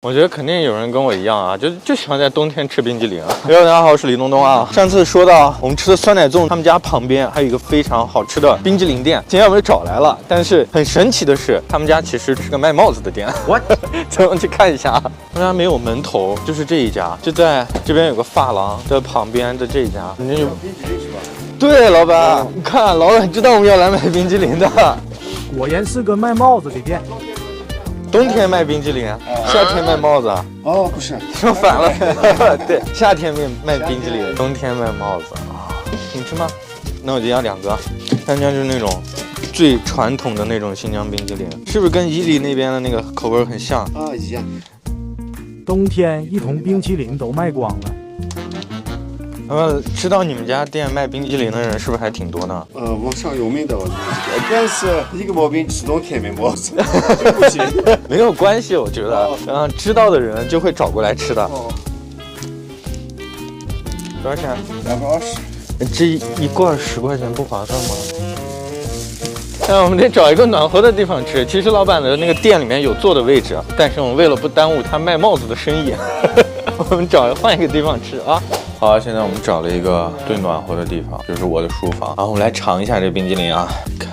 我觉得肯定有人跟我一样啊，就喜欢在冬天吃冰激凌。大家好，我是李东东啊。上次说到我们吃的酸奶粽，他们家旁边还有一个非常好吃的冰激凌店，今天我们找来了。但是很神奇的是，他们家其实是个卖帽子的店。What？ 咱们去看一下。他们家没有门头，就是这一家，就在这边有个发廊的旁边的这一家。人家有冰激凌是吧？对，老板，你看，老板知道我们要来买冰激凌的。果然是个卖帽子的店。冬天卖冰激凌，夏天卖帽子。哦，不是，说反了。对，夏天卖冰激凌，冬天卖帽子啊。你吃吗？那我就要2个。他家就是那种最传统的那种新疆冰激凌，是不是跟伊犁那边的那个口味很像？啊，一样。冬天一桶冰淇淋都卖光了。知道你们家店卖冰激凌的人是不是还挺多呢？网上有名的，但是一个毛病，吃冬天没帽子，不行。没有关系，我觉得，知道的人就会找过来吃的。多少钱？220。这一罐10块钱不划算吗？那我们得找一个暖和的地方吃。其实老板的那个店里面有坐的位置，但是我们为了不耽误他卖帽子的生意，我们换一个地方吃啊。好，现在我们找了一个最暖和的地方，就是我的书房。然后我们来尝一下这冰激凌啊，看，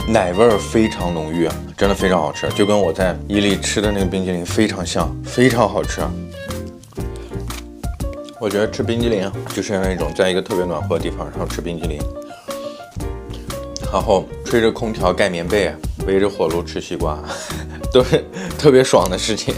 奶味儿非常浓郁，真的非常好吃，就跟我在伊犁吃的那个冰激凌非常像，非常好吃。我觉得吃冰激凌就是那种在一个特别暖和的地方，然后吃冰激凌，然后吹着空调盖棉被，围着火炉吃西瓜，都是特别爽的事情。